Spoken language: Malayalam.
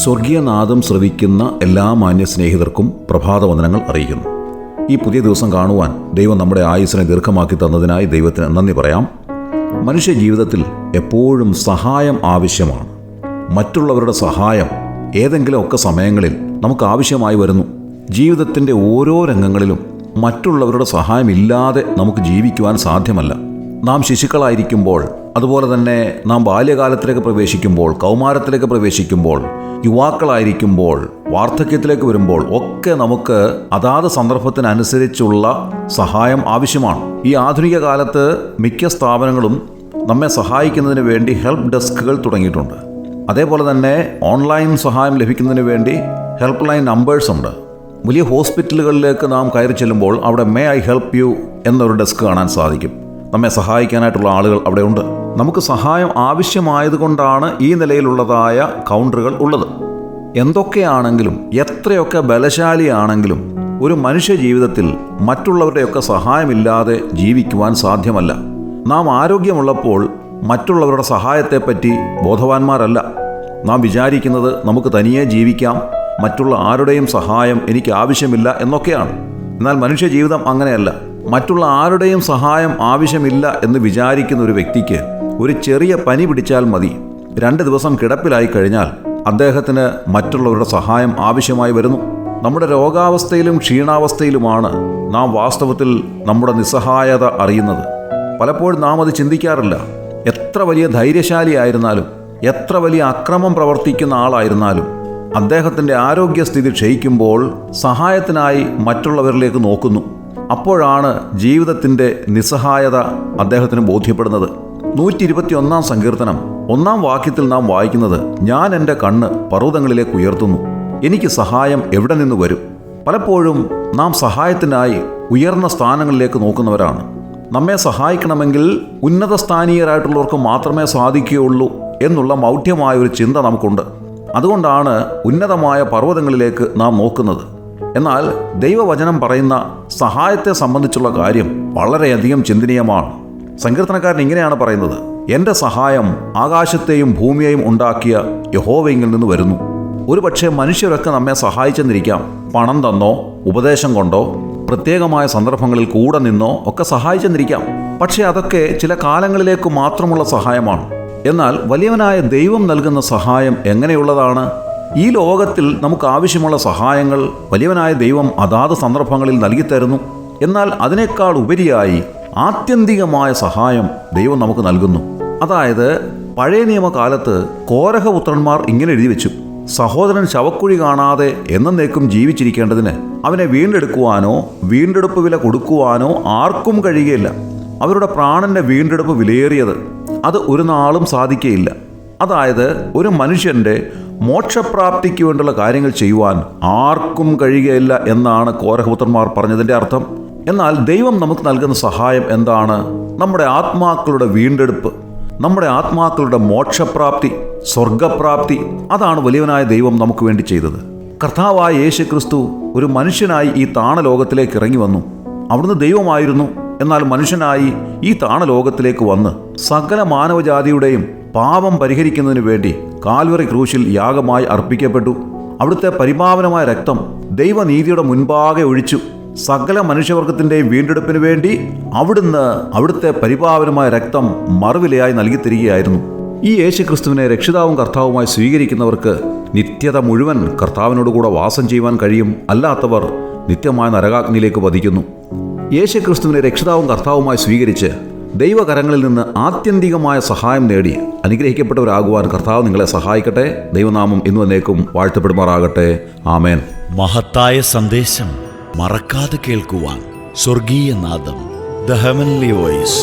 സ്വർഗീയനാദം ശ്രവിക്കുന്ന എല്ലാ മാന്യ സ്നേഹിതർക്കും പ്രഭാതവന്ദനങ്ങൾ അറിയിക്കുന്നു. ഈ പുതിയ ദിവസം കാണുവാൻ ദൈവം നമ്മുടെ ആയുസ്സിനെ ദീർഘമാക്കി തന്നതിനായി ദൈവത്തിന് നന്ദി പറയാം. മനുഷ്യ ജീവിതത്തിൽ എപ്പോഴും സഹായം ആവശ്യമാണ്. മറ്റുള്ളവരുടെ സഹായം ഏതെങ്കിലുമൊക്കെ സമയങ്ങളിൽ നമുക്ക് ആവശ്യമായി വരുന്നു. ജീവിതത്തിൻ്റെ ഓരോ രംഗങ്ങളിലും മറ്റുള്ളവരുടെ സഹായമില്ലാതെ നമുക്ക് ജീവിക്കുവാൻ സാധ്യമല്ല. നാം ശിശുക്കളായിരിക്കുമ്പോൾ, അതുപോലെ തന്നെ നാം ബാല്യകാലത്തിലേക്ക് പ്രവേശിക്കുമ്പോൾ, കൗമാരത്തിലേക്ക് പ്രവേശിക്കുമ്പോൾ, യുവാക്കളായിരിക്കുമ്പോൾ, വാർദ്ധക്യത്തിലേക്ക് വരുമ്പോൾ ഒക്കെ നമുക്ക് അതാത് സന്ദർഭത്തിനനുസരിച്ചുള്ള സഹായം ആവശ്യമാണ്. ഈ ആധുനിക കാലത്ത് മിക്ക സ്ഥാപനങ്ങളും നമ്മെ സഹായിക്കുന്നതിന് വേണ്ടി ഹെൽപ്പ് ഡെസ്കുകൾ തുടങ്ങിയിട്ടുണ്ട്. അതേപോലെ തന്നെ ഓൺലൈൻ സഹായം ലഭിക്കുന്നതിന് വേണ്ടി ഹെൽപ്പ് ലൈൻ നമ്പേഴ്സ് ഉണ്ട്. വലിയ ഹോസ്പിറ്റലുകളിലേക്ക് നാം കയറി ചെല്ലുമ്പോൾ അവിടെ മേ ഐ ഹെൽപ്പ് യു എന്നൊരു ഡെസ്ക് കാണാൻ സാധിക്കും. നമ്മെ സഹായിക്കാനായിട്ടുള്ള ആളുകൾ അവിടെ ഉണ്ട്. നമുക്ക് സഹായം ആവശ്യമായതുകൊണ്ടാണ് ഈ നിലയിലുള്ളതായ കൗണ്ടറുകൾ ഉള്ളത്. എന്തൊക്കെയാണെങ്കിലും, എത്രയൊക്കെ ബലശാലിയാണെങ്കിലും ഒരു മനുഷ്യ ജീവിതത്തിൽ മറ്റുള്ളവരുടെയൊക്കെ സഹായമില്ലാതെ ജീവിക്കുവാൻ സാധ്യമല്ല. നാം ആരോഗ്യമുള്ളപ്പോൾ മറ്റുള്ളവരുടെ സഹായത്തെപ്പറ്റി ബോധവാന്മാരല്ല. നാം വിചാരിക്കുന്നത് നമുക്ക് തനിയെ ജീവിക്കാം, മറ്റുള്ള ആരുടെയും സഹായം എനിക്ക് ആവശ്യമില്ല എന്നൊക്കെയാണ്. എന്നാൽ മനുഷ്യ ജീവിതം അങ്ങനെയല്ല. മറ്റുള്ള ആരുടെയും സഹായം ആവശ്യമില്ല എന്ന് വിചാരിക്കുന്ന ഒരു വ്യക്തിക്ക് ഒരു ചെറിയ പനി പിടിച്ചാൽ മതി. 2 ദിവസം കിടപ്പിലായി കഴിഞ്ഞാൽ അദ്ദേഹത്തിന് മറ്റുള്ളവരുടെ സഹായം ആവശ്യമായി വരുന്നു. നമ്മുടെ രോഗാവസ്ഥയിലും ക്ഷീണാവസ്ഥയിലുമാണ് നാം വാസ്തവത്തിൽ നമ്മുടെ നിസ്സഹായത അറിയുന്നത്. പലപ്പോഴും നാം അത് ചിന്തിക്കാറില്ല. എത്ര വലിയ ധൈര്യശാലിയായിരുന്നാലും, എത്ര വലിയ അക്രമം പ്രവർത്തിക്കുന്ന ആളായിരുന്നാലും അദ്ദേഹത്തിൻ്റെ ആരോഗ്യസ്ഥിതി ക്ഷയിക്കുമ്പോൾ സഹായത്തിനായി മറ്റുള്ളവരിലേക്ക് നോക്കുന്നു. അപ്പോഴാണ് ജീവിതത്തിൻ്റെ നിസ്സഹായത അദ്ദേഹത്തിന് ബോധ്യപ്പെടുന്നത്. 121 സങ്കീർത്തനം 1 വാക്യത്തിൽ നാം വായിക്കുന്നത്, ഞാൻ എൻ്റെ കണ്ണ് പർവ്വതങ്ങളിലേക്ക് ഉയർത്തുന്നു, എനിക്ക് സഹായം എവിടെ നിന്ന് വരും? പലപ്പോഴും നാം സഹായത്തിനായി ഉയർന്ന സ്ഥാനങ്ങളിലേക്ക് നോക്കുന്നവരാണ്. നമ്മെ സഹായിക്കണമെങ്കിൽ ഉന്നത സ്ഥാനീയരായിട്ടുള്ളവർക്ക് മാത്രമേ സാധിക്കുകയുള്ളൂ എന്നുള്ള മൗഢ്യമായ ഒരു ചിന്ത നമുക്കുണ്ട്. അതുകൊണ്ടാണ് ഉന്നതമായ പർവ്വതങ്ങളിലേക്ക് നാം നോക്കുന്നത്. എന്നാൽ ദൈവവചനം പറയുന്ന സഹായത്തെ സംബന്ധിച്ചുള്ള കാര്യം വളരെയധികം ചിന്തനീയമാണ്. സങ്കീർത്തനക്കാരൻ ഇങ്ങനെയാണ് പറയുന്നത്, എൻ്റെ സഹായം ആകാശത്തെയും ഭൂമിയെയും ഉണ്ടാക്കിയ യഹോവയിൽ നിന്ന് വരുന്നു. ഒരുപക്ഷെ മനുഷ്യരൊക്കെ നമ്മെ സഹായിച്ചെന്നിരിക്കാം. പണം തന്നോ, ഉപദേശം കൊണ്ടോ, പ്രത്യേകമായ സന്ദർഭങ്ങളിൽ കൂടെ നിന്നോ ഒക്കെ സഹായിച്ചെന്നിരിക്കാം. പക്ഷേ അതൊക്കെ ചില കാലങ്ങളിലേക്ക് മാത്രമുള്ള സഹായമാണ്. എന്നാൽ വലിയവനായ ദൈവം നൽകുന്ന സഹായം എങ്ങനെയുള്ളതാണ്? ഈ ലോകത്തിൽ നമുക്ക് ആവശ്യമുള്ള സഹായങ്ങൾ വലിയവനായ ദൈവം അതാത് സന്ദർഭങ്ങളിൽ നൽകിത്തരുന്നു. എന്നാൽ അതിനേക്കാൾ ഉപരിയായി ആത്യന്തികമായ സഹായം ദൈവം നമുക്ക് നൽകുന്നു. അതായത് പഴയ നിയമകാലത്ത് കോരഹപുത്രന്മാർ ഇങ്ങനെ എഴുതി വെച്ചു, സഹോദരൻ ശവക്കുഴി കാണാതെ എന്നേക്കും ജീവിച്ചിരിക്കേണ്ടതിന് അവനെ വീണ്ടെടുക്കുവാനോ വീണ്ടെടുപ്പ് വില കൊടുക്കുവാനോ ആർക്കും കഴിയുകയില്ല. അവരുടെ പ്രാണന്റെ വീണ്ടെടുപ്പ് വിലയേറിയത്, അത് ഒരു നാളും സാധിക്കുകയില്ല. അതായത് ഒരു മനുഷ്യൻ്റെ മോക്ഷപ്രാപ്തിക്ക് വേണ്ടിയുള്ള കാര്യങ്ങൾ ചെയ്യുവാൻ ആർക്കും കഴിയുകയില്ല എന്നാണ് കോരഹപുത്രന്മാർ പറഞ്ഞതിൻ്റെ അർത്ഥം. എന്നാൽ ദൈവം നമുക്ക് നൽകുന്ന സഹായം എന്താണ്? നമ്മുടെ ആത്മാക്കളുടെ വീണ്ടെടുപ്പ്, നമ്മുടെ ആത്മാക്കളുടെ മോക്ഷപ്രാപ്തി, സ്വർഗപ്രാപ്തി. അതാണ് വലിയവനായ ദൈവം നമുക്ക് വേണ്ടി ചെയ്തത്. കർത്താവായ യേശു ക്രിസ്തു ഒരു മനുഷ്യനായി ഈ താണലോകത്തിലേക്ക് ഇറങ്ങി വന്നു. അവിടുന്ന് ദൈവമായിരുന്നു, എന്നാൽ മനുഷ്യനായി ഈ താണലോകത്തിലേക്ക് വന്ന് സകല മാനവജാതിയുടെയും പാപം പരിഹരിക്കുന്നതിന് വേണ്ടി കാൽവറി ക്രൂശിൽ യാഗമായി അർപ്പിക്കപ്പെട്ടു. അവിടുത്തെ പരിപാവനമായ രക്തം ദൈവനീതിയുടെ മുൻപാകെ ഒഴിച്ചു. സകല മനുഷ്യവർഗത്തിൻ്റെയും വീണ്ടെടുപ്പിന് വേണ്ടി അവിടുത്തെ പരിപാവനമായ രക്തം മറുവിലയായി നൽകിത്തരികയായിരുന്നു. ഈ യേശു ക്രിസ്തുവിനെ രക്ഷിതാവും കർത്താവുമായി സ്വീകരിക്കുന്നവർക്ക് നിത്യത മുഴുവൻ കർത്താവിനോടുകൂടെ വാസം ചെയ്യുവാൻ കഴിയും. അല്ലാത്തവർ നിത്യമായ നരകാഗ്നിയിലേക്ക് പതിക്കുന്നു. യേശു ക്രിസ്തുവിനെ രക്ഷിതാവും കർത്താവുമായി സ്വീകരിച്ച് ദൈവകരങ്ങളിൽ നിന്ന് ആത്യന്തികമായ സഹായം നേടി അനുഗ്രഹിക്കപ്പെട്ടവരാകുവാൻ കർത്താവ് നിങ്ങളെ സഹായിക്കട്ടെ. ദൈവനാമം ഇന്നും എന്നേക്കും വാഴ്ത്തപ്പെടുമാറാകട്ടെ. ആമേൻ. മഹത്തായ സന്ദേശം മറക്കാതെ കേൾക്കുവാൻ സ്വർഗീയ നാദം, ദ ഹെവൻലി വോയിസ്.